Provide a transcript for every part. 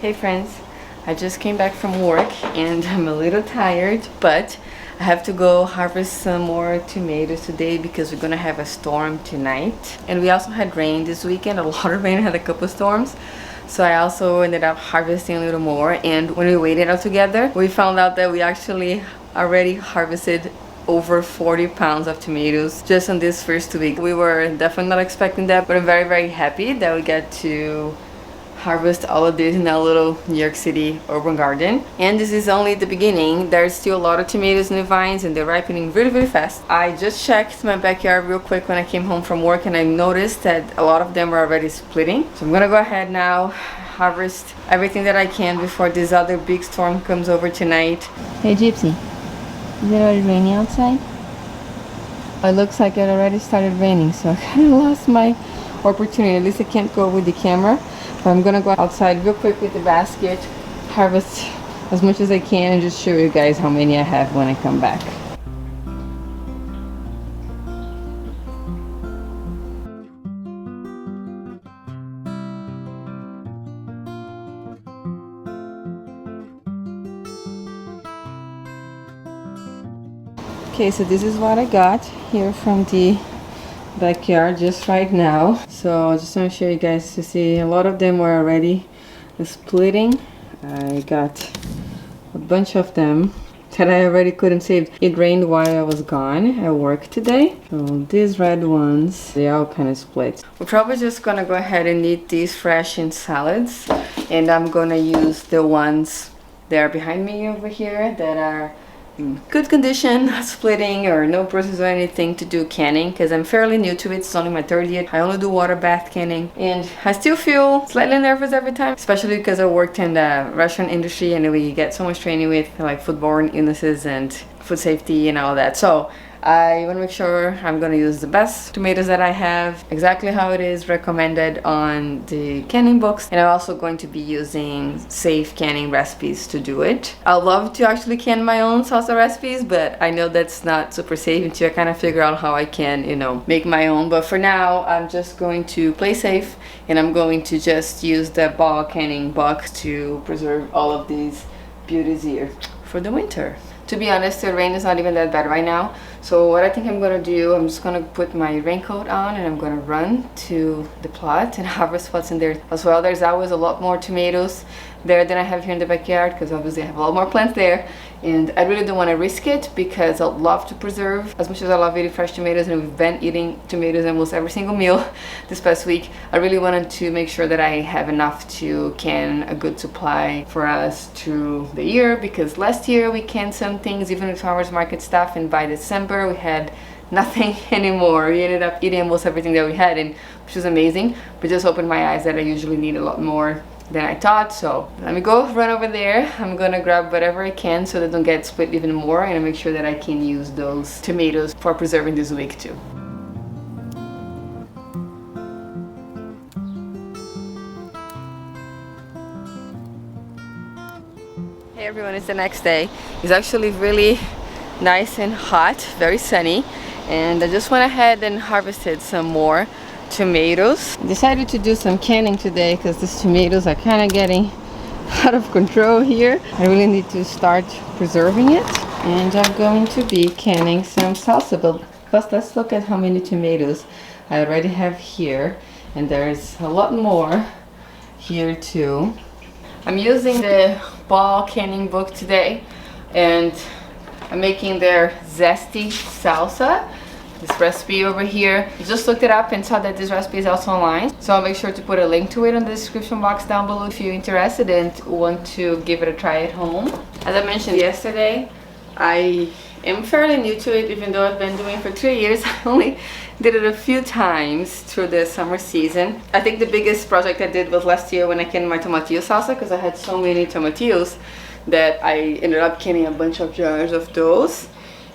Hey friends, I just came back from work and I'm a little tired, but I have to go harvest some more tomatoes today because we're gonna have a storm tonight. And we also had rain this weekend, a lot of rain, had a couple storms. So I also ended up harvesting a little more, and when we weighed it all together, we found out that we actually already harvested over 40 pounds of tomatoes just on this first week. We were definitely not expecting that, but I'm very happy that we got to harvest all of this in our little New York City urban garden. And this is only the beginning. There's still a lot of tomatoes in the vines and they're ripening really fast. I just checked my backyard real quick when I came home from work, and I noticed that a lot of them are already splitting. So I'm gonna go ahead now, harvest everything that I can before this other big storm comes over tonight. Hey Gypsy, is it already raining outside? It looks like it already started raining, so I kind of lost my opportunity. At least I can't go with the camera. But I'm gonna go outside real quick with the basket, harvest as much as I can, and just show you guys how many I have when I come back. Okay, so this is what I got here from the backyard just right now. So I just want to show you guys to see a lot of them were already splitting. I got a bunch of them that I already couldn't save. It rained while I was gone at work today. So these red ones, they all kind of split. We're probably just gonna go ahead and eat these fresh in salads, and I'm gonna use the ones that are behind me over here that are in good condition, not splitting or no bruises or anything, to do canning, because I'm fairly new to it. It's only my third year. I only do water bath canning, and I still feel slightly nervous every time, especially because I worked in the restaurant industry and we get so much training with like foodborne illnesses and food safety and all that. So I want to make sure I'm going to use the best tomatoes that I have, exactly how it is recommended on the canning books, and I'm also going to be using safe canning recipes to do it. I love to actually can my own salsa recipes, but I know that's not super safe until I kind of figure out how I can, make my own. But for now, I'm just going to play safe, and I'm going to just use the ball canning box to preserve all of these beauties here for the winter. To be honest, the rain is not even that bad right now. So what I think I'm gonna do, I'm just gonna put my raincoat on and I'm gonna run to the plot and harvest what's in there as well. There's always a lot more tomatoes there than I have here in the backyard, because obviously I have a lot more plants there, and I really don't want to risk it because I love to preserve. As much as I love eating fresh tomatoes, and we've been eating tomatoes almost every single meal this past week, I really wanted to make sure that I have enough to can a good supply for us through the year, because last year we canned some things, even with farmers market stuff, and by December we had nothing anymore. We ended up eating almost everything that we had, and which was amazing, but just opened my eyes that I usually need a lot more than I thought. So let me go run over there. I'm gonna grab whatever I can so they don't get split even more, and make sure that I can use those tomatoes for preserving this week too. Hey everyone, it's the next day. It's actually really nice and hot, very sunny, and I just went ahead and harvested some more tomatoes. I decided to do some canning today because these tomatoes are kind of getting out of control here. I really need to start preserving it, and I'm going to be canning some salsa. But first, let's look at how many tomatoes I already have here, and there's a lot more here too. I'm using the ball canning book today, and I'm making their zesty salsa. This recipe over here, I just looked it up and saw that this recipe is also online, so I'll make sure to put a link to it in the description box down below if you're interested and want to give it a try at home. As I mentioned yesterday, I am fairly new to it, even though I've been doing it for 3 years. I only did it a few times through the summer season. I think the biggest project I did was last year when I canned my tomatillo salsa, because I had so many tomatillos that I ended up canning a bunch of jars of those.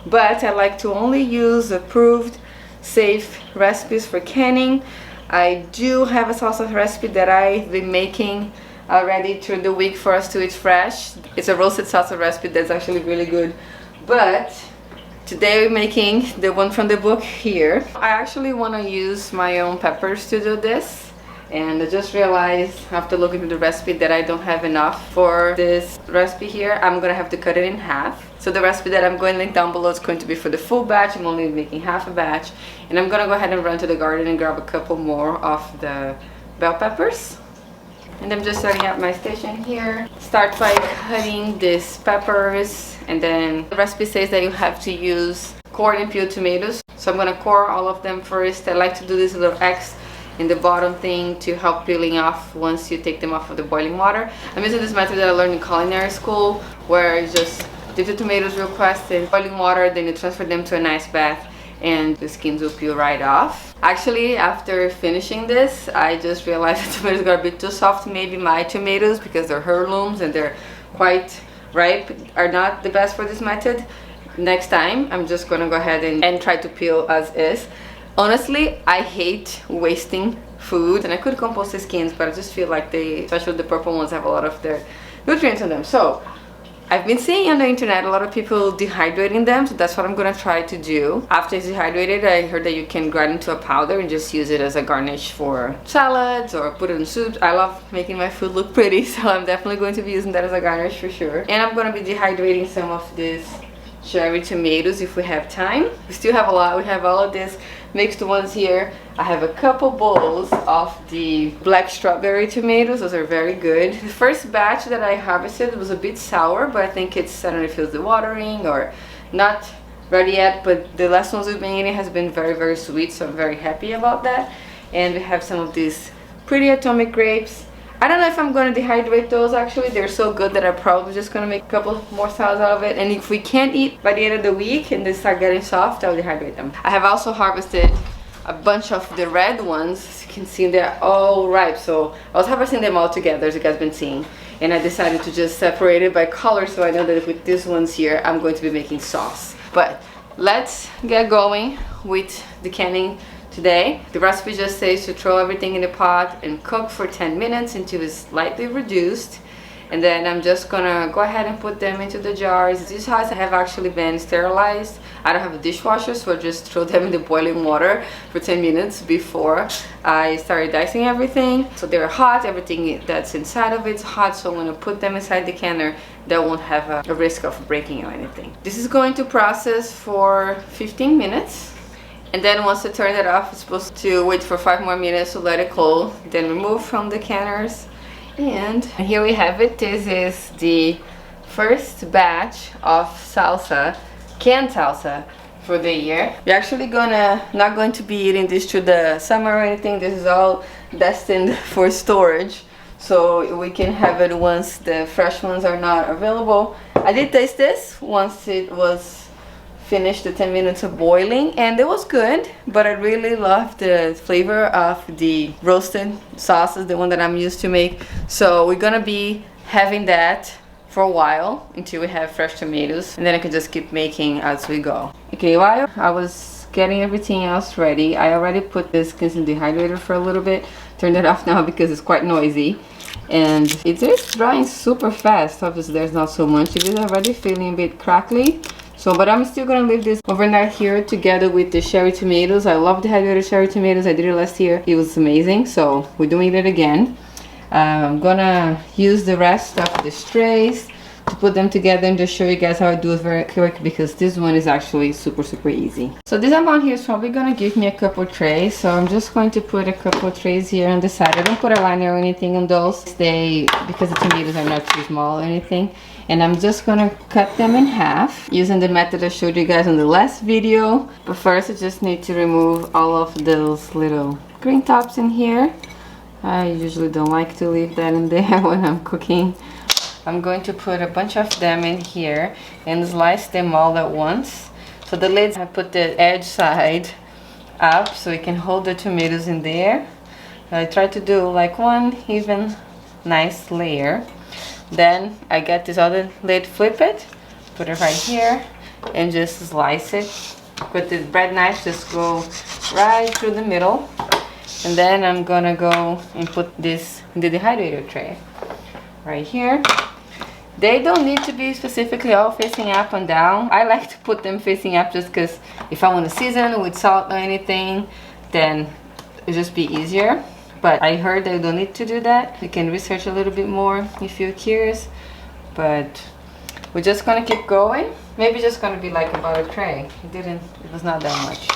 But I like to only use approved, safe recipes for canning. I do have a salsa recipe that I've been making already through the week for us to eat fresh. It's a roasted salsa recipe that's actually really good. But today we're making the one from the book here. I actually want to use my own peppers to do this. And I just realized after looking at the recipe that I don't have enough for this recipe here. I'm gonna have to cut it in half. So the recipe that I'm going to link down below is going to be for the full batch. I'm only making half a batch. And I'm gonna go ahead and run to the garden and grab a couple more of the bell peppers. And I'm just setting up my station here. Start by cutting these peppers, and then the recipe says that you have to use cored and peeled tomatoes. So I'm gonna core all of them first. I like to do this little X in the bottom thing to help peeling off once you take them off of the boiling water. I'm using this method that I learned in culinary school, where you just dip the tomatoes real fast in boiling water, then you transfer them to a nice bath, and the skins will peel right off. Actually, after finishing this, I just realized the tomatoes got a bit too soft. Maybe my tomatoes, because they're heirlooms and they're quite ripe, are not the best for this method. Next time, I'm just gonna go ahead and try to peel as is. Honestly, I hate wasting food, and I could compost the skins, but I just feel like they, especially the purple ones, have a lot of their nutrients in them. So I've been seeing on the internet a lot of people dehydrating them, so that's what I'm gonna try to do. After it's dehydrated, I heard that you can grind into a powder and just use it as a garnish for salads or put it in soups. I love making my food look pretty, so I'm definitely going to be using that as a garnish for sure. And I'm gonna be dehydrating some of this cherry tomatoes if we have time. We still have a lot. We have all of this mixed ones here. I have a couple bowls of the black strawberry tomatoes. Those are very good. The first batch that I harvested was a bit sour, but I think it's, I don't know if it's the watering or not ready yet, but the last ones we've been eating has been very, very sweet, so I'm very happy about that. And we have some of these pretty atomic grapes. I don't know if I'm going to dehydrate those. Actually, they're so good that I'm probably just going to make a couple more salads out of it. And if we can't eat by the end of the week and they start getting soft, I'll dehydrate them. I have also harvested a bunch of the red ones. As you can see, they're all ripe. So I was harvesting them all together, as you guys have been seeing. And I decided to just separate it by color, so I know that with these ones here, I'm going to be making sauce. But let's get going with the canning today. The recipe just says to throw everything in the pot and cook for 10 minutes until it's slightly reduced. And then I'm just gonna go ahead and put them into the jars. These jars have actually been sterilized. I don't have a dishwasher, so I just throw them in the boiling water for 10 minutes before I started dicing everything. So they're hot, everything that's inside of it's hot, so when I put them inside the canner, they won't have a risk of breaking or anything. This is going to process for 15 minutes. And then once I turn it off, it's supposed to wait for 5 more minutes to let it cool, then remove from the canners. And here we have it. This is the first batch of salsa, canned salsa for the year. We're actually not going to be eating this through the summer or anything. This is all destined for storage, so we can have it once the fresh ones are not available. I did taste this once it was finished the 10 minutes of boiling, and it was good, but I really love the flavor of the roasted sauces, the one that I'm used to make. So we're gonna be having that for a while until we have fresh tomatoes, and then I can just keep making as we go. Okay, while I was getting everything else ready, I already put this in the dehydrator for a little bit. Turned it off now because it's quite noisy, and it is drying super fast. Obviously there's not so much. It is already feeling a bit crackly. So, but I'm still gonna leave this overnight here together with the cherry tomatoes. I love the dehydrated cherry tomatoes. I did it last year. It was amazing. So we're doing it again. I'm gonna use the rest of the trays to put them together and just show you guys how I do it very quick, because this one is actually super easy. So this amount here is probably gonna give me a couple trays. So I'm just going to put a couple trays here on the side. I don't put a liner or anything on those. Because the tomatoes are not too small or anything. And I'm just gonna cut them in half using the method I showed you guys in the last video. But first I just need to remove all of those little green tops in here. I usually don't like to leave that in there when I'm cooking. I'm going to put a bunch of them in here and slice them all at once. So the lids, I put the edge side up so it can hold the tomatoes in there. I try to do like one even nice layer. Then I get this other lid, flip it, put it right here, and just slice it. With the bread knife, just go right through the middle. And then I'm gonna go and put this in the dehydrator tray right here. They don't need to be specifically all facing up and down. I like to put them facing up just because if I want to season with salt or anything, then it'll just be easier. but I heard that you don't need to do that. You can research a little bit more if you're curious, but we're just gonna keep going. Maybe just gonna be like about a tray. It was not that much.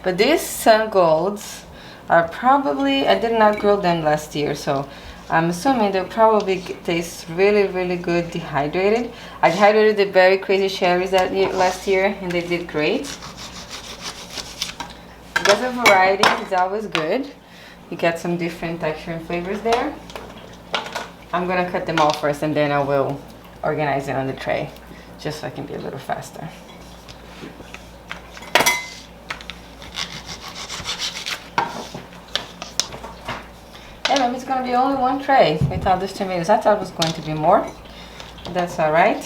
But these sun golds are probably, I did not grow them last year, so I'm assuming they'll probably taste really, really good dehydrated. I dehydrated the very crazy cherries last year, and they did great. Because of variety is always good. You get some different texture and flavors there. I'm gonna cut them all first, and then I will organize it on the tray, just so I can be a little faster. Yeah, maybe it's gonna be only one tray with all these tomatoes. I thought it was going to be more. That's all right.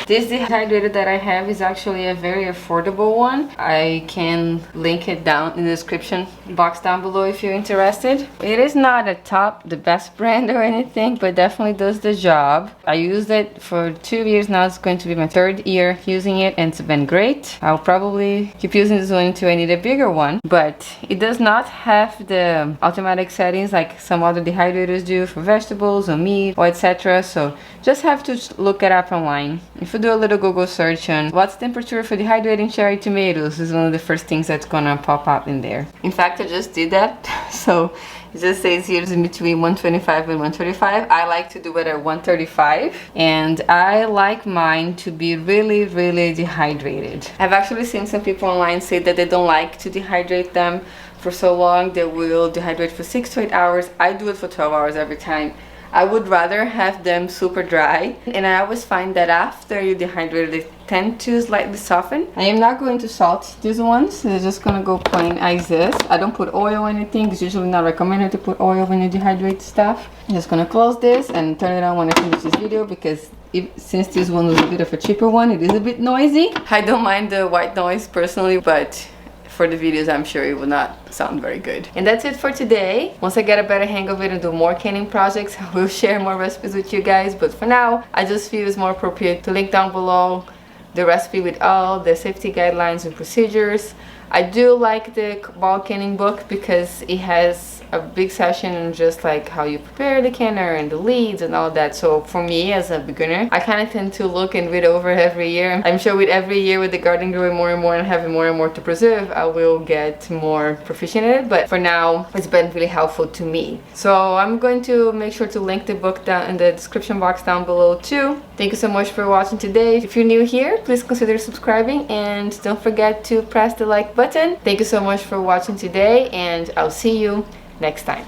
This dehydrator that I have is actually a very affordable one. I can link it down in the description box down below if you're interested. It is not the best brand or anything, but definitely does the job. I used it for 2 years now. It's going to be my 3rd year using it, and it's been great. I'll probably keep using this one until I need a bigger one, but it does not have the automatic settings like some other dehydrators do for vegetables or meat or etc. So just have to look it up online. If you do a little Google search on what's temperature for dehydrating cherry tomatoes, is one of the first things that's gonna pop up in there. In fact, I just did that. So it just says here it's in between 125 and 135. I like to do it at 135, and I like mine to be really, really dehydrated. I've actually seen some people online say that they don't like to dehydrate them for so long. They will dehydrate for 6 to 8 hours. I do it for 12 hours every time. I would rather have them super dry, and I always find that after you dehydrate, they tend to slightly soften. I am not going to salt these ones. They're just gonna go plain as is. I don't put oil or anything. It's usually not recommended to put oil when you dehydrate stuff. I'm just gonna close this and turn it on when I finish this video, because since this one was a bit of a cheaper one, it is a bit noisy. I don't mind the white noise personally, but for the videos, I'm sure it will not sound very good. And that's it for today. Once I get a better hang of it and do more canning projects, I will share more recipes with you guys. But for now, I just feel it's more appropriate to link down below the recipe with all the safety guidelines and procedures. I do like the ball canning book because it has a big section on just like how you prepare the canner and the leads and all that. So for me as a beginner, I kind of tend to look and read over every year. I'm sure with every year with the garden growing more and more and having more and more to preserve, I will get more proficient in it. But for now, it's been really helpful to me. So I'm going to make sure to link the book down in the description box down below too. Thank you so much for watching today. If you're new here, please consider subscribing and don't forget to press the like button. Thank you so much for watching today, and I'll see you next time.